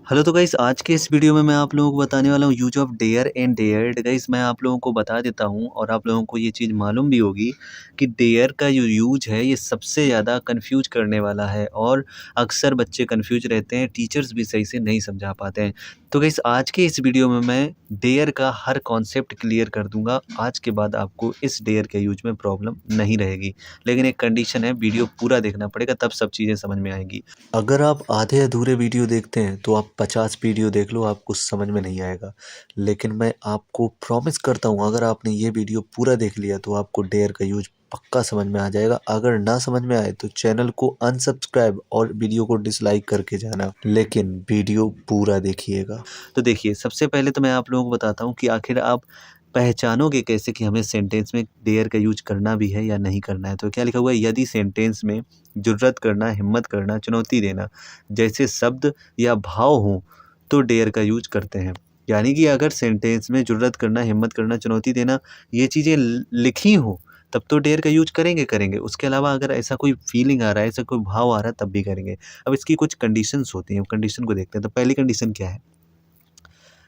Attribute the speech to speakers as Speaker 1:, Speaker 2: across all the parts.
Speaker 1: Hello तो guys आज के इस वीडियो में मैं आप लोगों को बताने वाला हूँ use of dare and dared. Guys मैं आप लोगों को बता देता हूँ और आप लोगों को ये चीज़ मालूम भी होगी कि डेयर का जो यूज है ये सबसे ज़्यादा कंफ्यूज करने वाला है और अक्सर बच्चे कंफ्यूज रहते हैं, टीचर्स भी सही से नहीं समझा पाते हैं। तो गाइस आज के इस वीडियो में मैं डेयर का हर कॉन्सेप्ट क्लियर कर दूंगा। आज के बाद आपको इस डेयर के यूज में प्रॉब्लम नहीं रहेगी, लेकिन एक कंडीशन है, वीडियो पूरा देखना पड़ेगा तब सब चीज़ें समझ में आएंगी। अगर आप आधे अधूरे वीडियो देखते हैं तो आप 50 वीडियो देख लो, आपको समझ में नहीं आएगा। लेकिन मैं आपको प्रॉमिस करता हूँ, अगर आपने ये वीडियो पूरा देख लिया तो आपको डेयर का यूज पक्का समझ में आ जाएगा। अगर ना समझ में आए तो चैनल को अनसब्सक्राइब और वीडियो को डिसलाइक करके जाना, लेकिन वीडियो पूरा देखिएगा। तो देखिए, सबसे पहले तो मैं आप लोगों को बताता हूँ कि आखिर आप पहचानोगे कैसे कि हमें सेंटेंस में डेयर का यूज करना भी है या नहीं करना है। तो क्या लिखा हुआ है, यदि सेंटेंस में जुर्रत करना, हिम्मत करना, चुनौती देना जैसे शब्द या भाव हों तो डेयर का यूज करते हैं। यानी कि अगर सेंटेंस में जुर्रत करना, हिम्मत करना, चुनौती देना ये चीज़ें लिखी हों तब तो डेयर का यूज करेंगे। उसके अलावा अगर ऐसा कोई फीलिंग आ रहा है, ऐसा कोई भाव आ रहा है तब भी करेंगे। अब इसकी कुछ कंडीशंस होती हैं, कंडीशन को देखते हैं। तो पहली कंडीशन क्या है,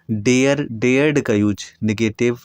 Speaker 1: डेयर्ड का यूज निगेटिव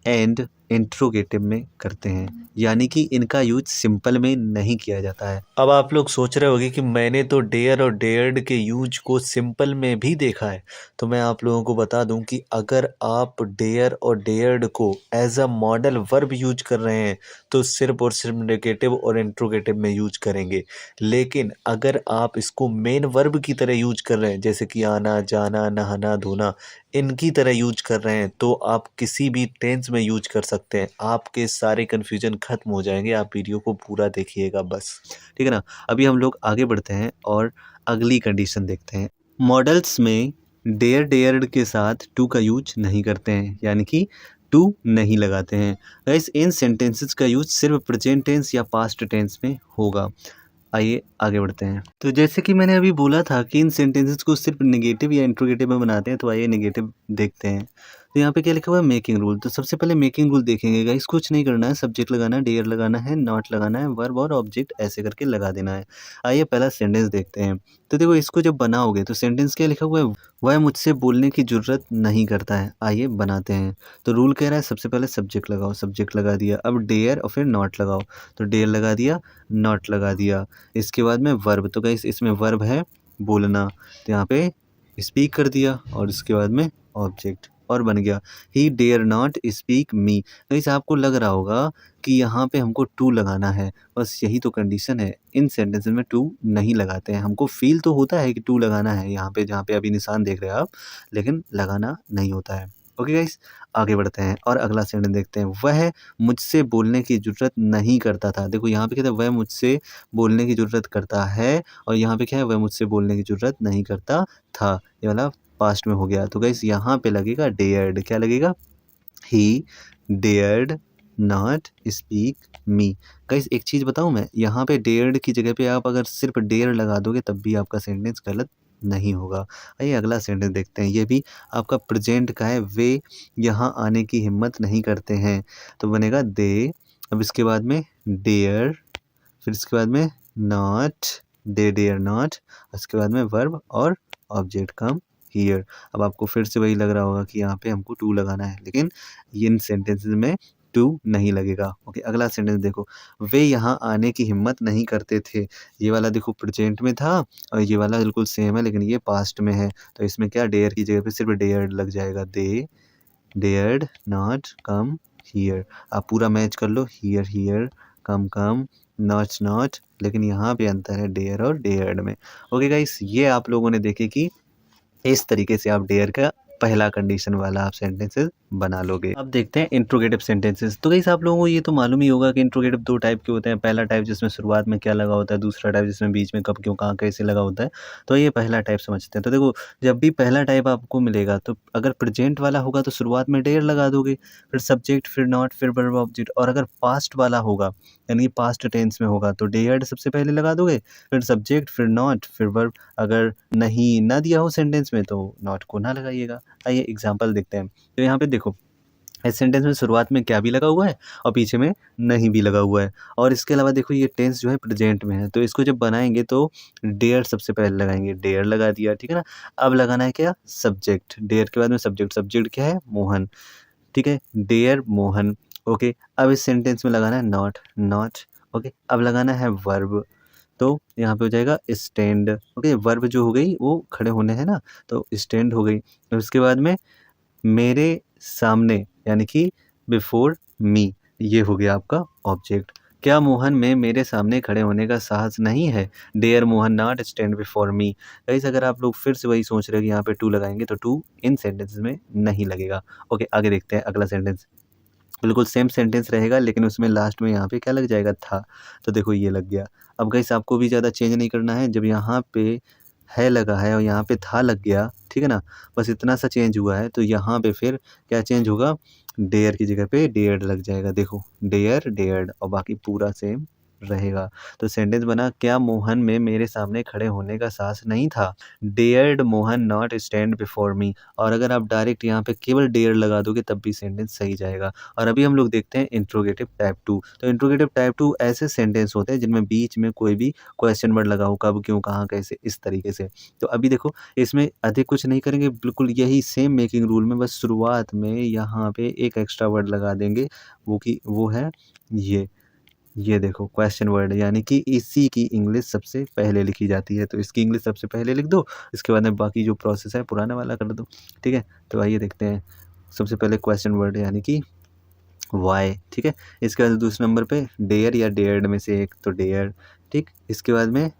Speaker 1: एंड इंट्रोगेटिव में करते हैं, यानी कि इनका यूज सिंपल में नहीं किया जाता है। अब आप लोग सोच रहे होंगे कि मैंने तो डेयर और डेयर्ड के यूज को सिंपल में भी देखा है। तो मैं आप लोगों को बता दूं कि अगर आप डेयर और डेयर्ड को as a modal verb use कर रहे हैं तो सिर्फ और सिर्फ नेगेटिव और इंट्रोगेटिव में यूज करेंगे। लेकिन अगर आप इसको मेन वर्ब की तरह यूज कर रहे हैं, जैसे कि आना, जाना, नहाना, धोना, इनकी तरह यूज कर रहे हैं, तो आप किसी भी टेंस में यूज कर सकते हैं। आपके सारे कन्फ्यूजन खत्म हो जाएंगे। आप वीडियो को पूरा देखिएगा बस, ठीक है ना। अभी हम लोग आगे बढ़ते हैं और अगली कंडीशन देखते हैं। मॉडल्स में डेयर्ड के साथ टू का यूज नहीं करते हैं, यानी कि टू नहीं लगाते हैं। गाइस इन सेंटेंसेस का यूज सिर्फ प्रेजेंट टेंस या पास्ट टेंस में होगा। आइए आगे बढ़ते हैं। तो जैसे कि मैंने अभी बोला था कि इन सेंटेंसेस को सिर्फ नेगेटिव या इंट्रोगेटिव में बनाते हैं, तो आइए नेगेटिव देखते हैं। तो यहाँ पे क्या लिखा हुआ है, मेकिंग रूल। तो सबसे पहले मेकिंग रूल देखेंगे गाइस। कुछ नहीं करना है, सब्जेक्ट लगाना है, डेयर लगाना है, नॉट लगाना है, वर्ब और ऑब्जेक्ट ऐसे करके लगा देना है। आइए पहला सेंटेंस देखते हैं। तो देखो, इसको जब बनाओगे तो सेंटेंस क्या लिखा हुआ है, वह मुझसे बोलने की जरूरत नहीं करता है। आइए बनाते हैं। तो रूल कह रहा है सबसे पहले सब्जेक्ट लगाओ, सब्जेक्ट लगा दिया। अब डेयर और फिर नॉट लगाओ, तो डेयर लगा दिया, नॉट लगा दिया। इसके बाद में वर्ब, तो गाइस इसमें वर्ब है बोलना, तो यहाँ पे स्पीक कर दिया और इसके बाद में ऑब्जेक्ट और बन गया he dare not speak me. Guys आपको लग रहा होगा कि यहाँ पे हमको टू लगाना है, बस यही तो कंडीशन है। इन सेंटेंसेस में टू नहीं लगाते हैं। हमको फील तो होता है कि टू लगाना है यहाँ पे, जहाँ पे अभी निशान देख रहे हैं आप, लेकिन लगाना नहीं होता है। ओके गाइस, आगे बढ़ते हैं और अगला सेंटेंस देखते हैं। वह मुझसे बोलने की ज़रूरत नहीं करता था। देखो यहाँ पे कहते हैं वह मुझसे बोलने की ज़रूरत करता है, और यहाँ पे क्या है, वह मुझसे बोलने की ज़रूरत नहीं करता था। ये वाला पास्ट में हो गया। तो गाइस यहाँ पे लगेगा डेयर्ड। क्या लगेगा, he dared not speak me. Guys एक चीज़ बताऊँ मैं, यहाँ पे डेयर्ड की जगह पे आप अगर सिर्फ डेयर लगा दोगे तब भी आपका सेंटेंस गलत नहीं होगा। आइए अगला सेंटेंस देखते हैं। ये भी आपका प्रेजेंट का है। वे यहाँ आने की हिम्मत नहीं करते हैं, तो बनेगा दे। अब इसके बाद में डेयर, फिर इसके बाद में नॉट, दे डेयर नॉट, उसके बाद में वर्ब और ऑब्जेक्ट कम हियर। अब आपको फिर से वही लग रहा होगा कि यहाँ पे हमको टू लगाना है, लेकिन इन सेंटेंसेस में टू नहीं लगेगा। ओके, अगला सेंटेंस देखो। वे यहाँ आने की हिम्मत नहीं करते थे। ये वाला देखो प्रेजेंट में था और ये वाला बिल्कुल सेम है, लेकिन ये पास्ट में है। तो इसमें क्या, डेयर की जगह पे सिर्फ डेयर्ड लग जाएगा। They dared not come here. आप पूरा मैच कर लो, here here, come come, not not, लेकिन यहाँ पे अंतर है डेयर और डेयर्ड में। ओके गाइस, ये आप लोगों ने देखे कि इस तरीके से आप डेयर का पहला कंडीशन वाला आप सेंटेंसेस बना लोगे। अब देखते हैं इंट्रोगेटिव सेंटेंसेस। तो गाइस आप लोगों को ये तो मालूम ही होगा कि इंट्रोगेटिव दो टाइप के होते हैं। पहला टाइप जिसमें शुरुआत में क्या लगा होता है, दूसरा टाइप जिसमें बीच में कब, क्यों, कहाँ, कैसे लगा होता है। तो ये पहला टाइप समझते हैं। तो देखो, जब भी पहला टाइप आपको मिलेगा तो अगर प्रेजेंट वाला होगा तो शुरुआत में डेयर लगा दोगे, फिर सब्जेक्ट, फिर नॉट, फिर वर्ब, ऑब्जेक्ट। और अगर पास्ट वाला होगा, यानी पास्ट टेंस में होगा, तो डेयर्ड सबसे पहले लगा दोगे, फिर सब्जेक्ट, फिर नॉट, फिर वर्ब। अगर नहीं ना दिया हो सेंटेंस में तो नॉट को ना लगाइएगा। आइए एग्जांपल देखते हैं। तो यहाँ पे देखो, इस सेंटेंस में शुरुआत में क्या भी लगा हुआ है और पीछे में नहीं भी लगा हुआ है। और इसके अलावा देखो ये टेंस जो है प्रेजेंट में है, तो इसको जब बनाएंगे तो डेयर सबसे पहले लगाएंगे, डेयर लगा दिया, ठीक है ना। अब लगाना है क्या, सब्जेक्ट, डेयर के बाद में सब्जेक्ट, सब्जेक्ट क्या है, मोहन, ठीक है, डेयर मोहन। ओके, अब इस सेंटेंस में लगाना है नॉट, नॉट। ओके, अब लगाना है वर्ब, तो यहाँ पे हो जाएगा स्टैंड। ओके, वर्ब जो हो गई वो खड़े होने है ना, तो स्टैंड हो गई। और उसके बाद में मेरे सामने यानी कि बिफोर मी, ये हो गया आपका ऑब्जेक्ट। क्या मोहन में मेरे सामने खड़े होने का साहस नहीं है, dare Mohan not stand before me. Guys अगर आप लोग फिर से वही सोच रहे हो कि यहाँ पे टू लगाएंगे, तो टू इन सेंटेंसेस में नहीं लगेगा। ओके, आगे देखते हैं अगला सेंटेंस। बिल्कुल सेम सेंटेंस रहेगा लेकिन उसमें लास्ट में यहाँ पे क्या लग जाएगा, था। तो देखो ये लग गया। अब गाइस आपको भी ज़्यादा चेंज नहीं करना है, जब यहाँ पे है लगा है और यहाँ पे था लग गया, ठीक है ना, बस इतना सा चेंज हुआ है। तो यहाँ पे फिर क्या चेंज होगा, डेयर की जगह पे डेयर्ड लग जाएगा। देखो डेयर डेयर्ड, और बाकी पूरा सेम रहेगा। तो सेंटेंस बना, क्या मोहन में मेरे सामने खड़े होने का साहस नहीं था, dared Mohan not stand before मी। और अगर आप डायरेक्ट यहाँ पे केवल डेयर लगा दोगे तब भी सेंटेंस सही जाएगा। और अभी हम लोग देखते हैं इंट्रोगेटिव टाइप 2। तो इंट्रोगेटिव टाइप 2 ऐसे सेंटेंस होते हैं जिनमें बीच में कोई भी क्वेश्चन वर्ड लगा हो, कब, क्यों, कहाँ, कैसे, इस तरीके से। तो अभी देखो इसमें अधिक कुछ नहीं करेंगे, बिल्कुल यही सेम मेकिंग रूल में, बस शुरुआत में यहाँ पे एक एक्स्ट्रा वर्ड लगा देंगे, वो है ये देखो क्वेश्चन वर्ड, यानी कि इसी की इंग्लिश सबसे पहले लिखी जाती है। तो इसकी इंग्लिश सबसे पहले लिख दो, इसके बाद में बाकी जो प्रोसेस है पुराना वाला कर दो, ठीक है। तो आइए देखते हैं, सबसे पहले क्वेश्चन वर्ड यानी कि वाई, ठीक है। इसके बाद दूसरे नंबर पे डेयर या डेयर्ड में से एक, तो डेयर, ठीक। इसके बाद में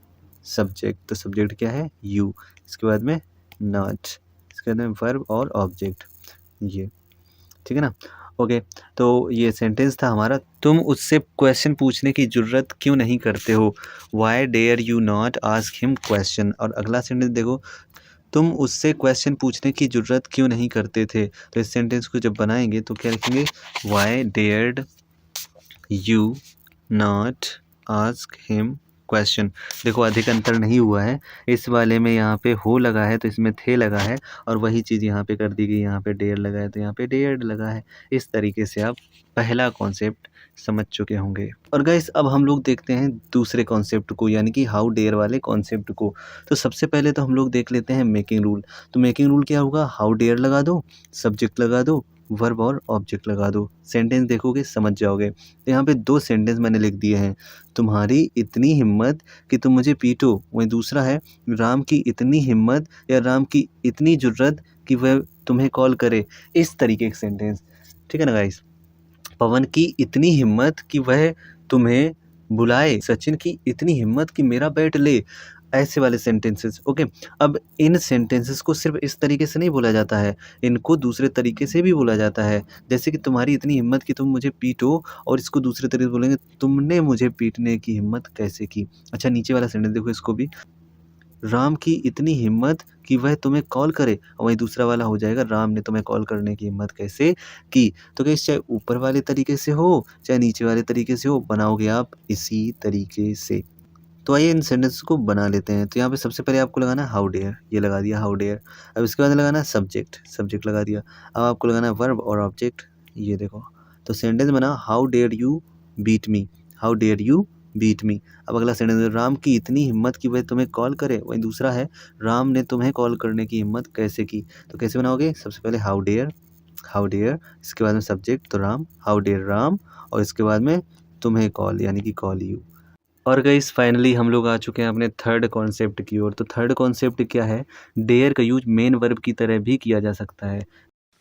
Speaker 1: सब्जेक्ट, तो सब्जेक्ट क्या है, यू। इसके बाद में नॉट, इसके बाद में वर्ब और ऑब्जेक्ट, ये, ठीक है ना। ओके, तो ये सेंटेंस था हमारा, तुम उससे क्वेश्चन पूछने की ज़रूरत क्यों नहीं करते हो, why dare you not ask him question. और अगला सेंटेंस देखो, तुम उससे क्वेश्चन पूछने की ज़रूरत क्यों नहीं करते थे। तो इस सेंटेंस को जब बनाएंगे तो क्या लिखेंगे, why dared you not ask him question. देखो अधिक अंतर नहीं हुआ है, इस वाले में यहाँ पे हो लगा है तो इसमें थे लगा है, और वही चीज़ यहाँ पे कर दी गई, यहाँ पे डेयर लगा है तो यहाँ पे डेयर्ड लगा है। इस तरीके से आप पहला कॉन्सेप्ट समझ चुके होंगे। और गाइस अब हम लोग देखते हैं दूसरे कॉन्सेप्ट को, यानी कि हाउ डेयर वाले कॉन्सेप्ट को। तो सबसे पहले तो हम लोग देख लेते हैं मेकिंग रूल। तो मेकिंग रूल क्या होगा, हाउ डेयर लगा दो, सब्जेक्ट लगा दो, वर्ब और ऑब्जेक्ट लगा दो, सेंटेंस देखोगे समझ जाओगे। तो यहाँ पे दो सेंटेंस मैंने लिख दिए हैं, तुम्हारी इतनी हिम्मत कि तुम मुझे पीटो, वहीं दूसरा है राम की इतनी हिम्मत या राम की इतनी जुर्रत कि वह तुम्हें कॉल करे। इस तरीके के सेंटेंस, ठीक है ना गाइस। पवन की इतनी हिम्मत कि वह तुम्हें बुलाए, सचिन की इतनी हिम्मत कि मेरा बैट ले, ऐसे वाले सेंटेंसेस। ओके, अब इन सेंटेंसेस को सिर्फ इस तरीके से नहीं बोला जाता है, इनको दूसरे तरीके से भी बोला जाता है। जैसे कि तुम्हारी इतनी हिम्मत कि तुम मुझे पीटो, और इसको दूसरे तरीके से बोलेंगे, तुमने मुझे पीटने की हिम्मत कैसे की। अच्छा, नीचे वाला सेंटेंस देखो, इसको भी, राम की इतनी हिम्मत कि वह तुम्हें कॉल करे, और वहीं दूसरा वाला हो जाएगा, राम ने तुम्हें कॉल करने की हिम्मत कैसे की। तो गाइस चाहे ऊपर वाले तरीके से हो चाहे नीचे वाले तरीके से हो, बनाओगे आप इसी तरीके से। तो आइए इन सेंटेंस को बना लेते हैं। तो यहाँ पे सबसे पहले आपको लगाना है हाउ डेयर, ये लगा दिया हाउ डेयर। अब इसके बाद लगाना है सब्जेक्ट, सब्जेक्ट लगा दिया। अब आपको लगाना है वर्ब और ऑब्जेक्ट, ये देखो। तो सेंटेंस बना, how dare you beat me, how dare you beat me. अब अगला सेंटेंस, राम की इतनी हिम्मत कि वह तुम्हें कॉल करे, वहीं दूसरा है, राम ने तुम्हें कॉल करने की हिम्मत कैसे की। तो कैसे बनाओगे, सबसे पहले हाउ डेयर, हाउ डेयर, इसके बाद में सब्जेक्ट तो राम, हाउ डेयर राम, और इसके बाद में तुम्हें कॉल यानी कि कॉल यू। और गाइस फाइनली हम लोग आ चुके हैं अपने थर्ड कॉन्सेप्ट की ओर। तो थर्ड कॉन्सेप्ट क्या है, डेयर का यूज मेन वर्ब की तरह भी किया जा सकता है।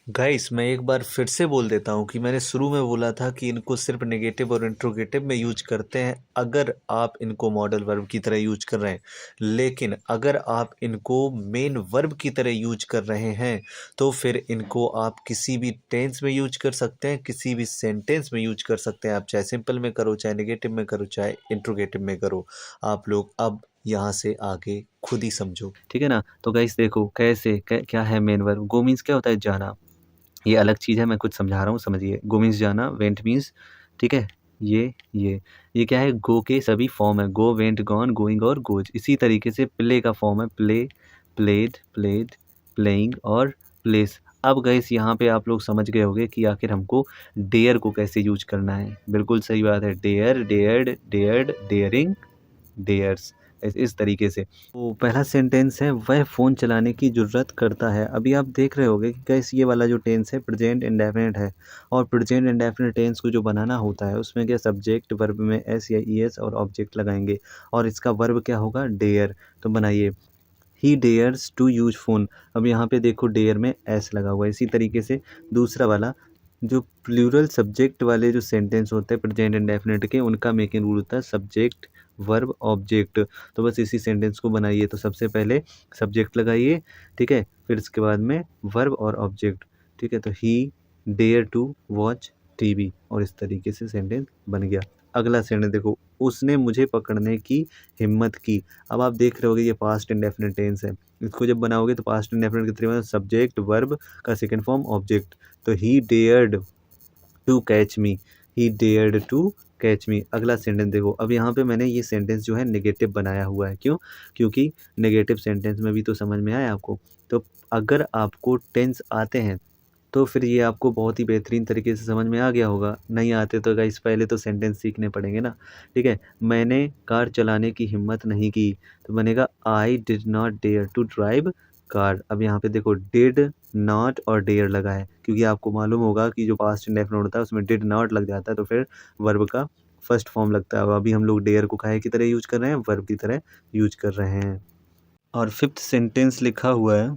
Speaker 1: गाइस मैं एक बार फिर से बोल देता हूँ कि मैंने शुरू में बोला था कि इनको सिर्फ नेगेटिव और इंट्रोगेटिव में यूज करते हैं अगर आप इनको मॉडल वर्ब की तरह यूज कर रहे हैं, लेकिन अगर आप इनको मेन वर्ब की तरह यूज कर रहे हैं तो फिर इनको आप किसी भी टेंस में यूज कर सकते हैं, किसी भी सेंटेंस में यूज कर सकते हैं। आप चाहे सिंपल में करो, चाहे नेगेटिव में करो, चाहे इंट्रोगेटिव में करो। आप लोग अब यहाँ से आगे खुद ही समझो, ठीक है ना। तो गाइस देखो कैसे क्या है मेन वर्ब। गो मीन्स क्या होता है, जाना, ये अलग चीज़ है, मैं कुछ समझा रहा हूँ समझिए। गो मीन्स जाना, वेंट मीन्स, ठीक है, ये क्या है, गो के सभी फॉर्म है, गो, वेंट, गॉन, गोइंग और गोज। इसी तरीके से प्ले का फॉर्म है, प्ले, प्लेड, प्लेड, प्लेइंग और प्लेस। अब गाइस यहाँ पे आप लोग समझ गए होंगे कि आखिर हमको डेयर को कैसे यूज करना है। बिल्कुल सही बात है, dare, dared, dared, daring, dares, इस तरीके से। तो पहला सेंटेंस है, वह फ़ोन चलाने की ज़रूरत करता है। अभी आप देख रहे होंगे कि गाइस ये वाला जो टेंस है प्रेजेंट इंडेफिनिट है, और प्रेजेंट इंडेफिनिट टेंस को जो बनाना होता है उसमें क्या सब्जेक्ट वर्ब में एस या ई एस और ऑब्जेक्ट लगाएंगे, और इसका वर्ब क्या होगा, डेयर। तो बनाइए, ही डेयर्स टू यूज फ़ोन। अब यहाँ पे देखो डेयर में एस लगा हुआ है। इसी तरीके से दूसरा वाला जो प्लूरल सब्जेक्ट वाले जो सेंटेंस होते हैं प्रेजेंट इंडेफिनिट के, उनका मेकिंग रूल होता है सब्जेक्ट वर्ब ऑब्जेक्ट। तो बस इसी सेंटेंस को बनाइए। तो सबसे पहले सब्जेक्ट लगाइए, ठीक है, फिर इसके बाद में वर्ब और ऑब्जेक्ट, ठीक है। तो he dare to watch TV, और इस तरीके से सेंटेंस बन गया। अगला सेंटेंस देखो, उसने मुझे पकड़ने की हिम्मत की। अब आप देख रहे होगे ये पास्ट इंडेफिनिट टेंस है। इसको जब बनाओगे तो पास्ट इंडेफिनिट के तरीके में सब्जेक्ट वर्ब का सेकंड फॉर्म ऑब्जेक्ट। तो he dared to catch me, he dared to catch me. अगला सेंटेंस देखो, अब यहाँ पे मैंने ये सेंटेंस जो है नेगेटिव बनाया हुआ है। क्यों? क्योंकि नेगेटिव सेंटेंस में भी तो समझ में आया आपको। तो अगर आपको टेंस आते हैं तो फिर ये आपको बहुत ही बेहतरीन तरीके से समझ में आ गया होगा। नहीं आते तो गाइस पहले तो सेंटेंस सीखने पड़ेंगे ना, ठीक है। मैंने कार चलाने की हिम्मत नहीं की, तो बनेगा I did not dare to drive car. अब यहाँ पे देखो डिड नॉट और डेयर लगा है, क्योंकि आपको मालूम होगा कि जो पास्ट इंडेफिनिट होता है उसमें डिड नॉट लग जाता है, तो फिर वर्ब का फर्स्ट फॉर्म लगता है। और अभी हम लोग डेयर को काहे की तरह यूज कर रहे हैं, वर्ब की तरह यूज कर रहे हैं। और फिफ्थ सेंटेंस लिखा हुआ है,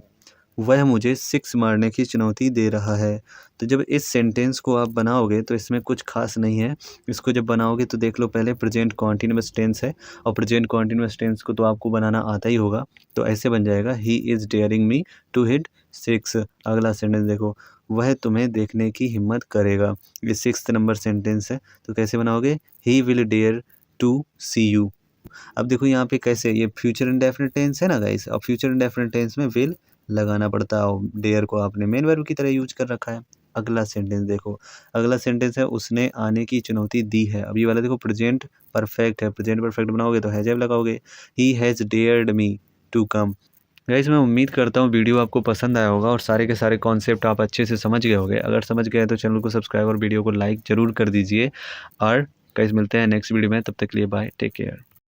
Speaker 1: वह मुझे 6 मारने की चुनौती दे रहा है। तो जब इस सेंटेंस को आप बनाओगे तो इसमें कुछ खास नहीं है। इसको जब बनाओगे तो देख लो, पहले प्रेजेंट कॉन्टिन्यूअस टेंस है, और प्रेजेंट कॉन्टिन्यूअस टेंस को तो आपको बनाना आता ही होगा। तो ऐसे बन जाएगा, he is daring me to hit 6। अगला सेंटेंस देखो, वह तुम्हें देखने की हिम्मत करेगा। ये 6th नंबर सेंटेंस है। तो कैसे बनाओगे, he will dare to see you. अब देखो यहाँ पे कैसे, ये फ्यूचर इंडेफिनिट टेंस है ना गाइस, अब फ्यूचर इंडेफिनिट टेंस में विल लगाना पड़ता है, और डेयर को आपने मेन वर्ब की तरह यूज कर रखा है। अगला सेंटेंस देखो, अगला सेंटेंस है, उसने आने की चुनौती दी है। अब ये वाला देखो प्रेजेंट परफेक्ट है, प्रेजेंट परफेक्ट बनाओगे तो हैज लगाओगे, he has dared me to come. Guys मैं उम्मीद करता हूँ वीडियो आपको पसंद आया होगा और सारे के सारे कॉन्सेप्ट आप अच्छे से समझ गए होंगे। अगर समझ गए तो चैनल को सब्सक्राइब और वीडियो को लाइक ज़रूर कर दीजिए। और गाइस मिलते हैं नेक्स्ट वीडियो में, तब तक के लिए बाय, टेक केयर।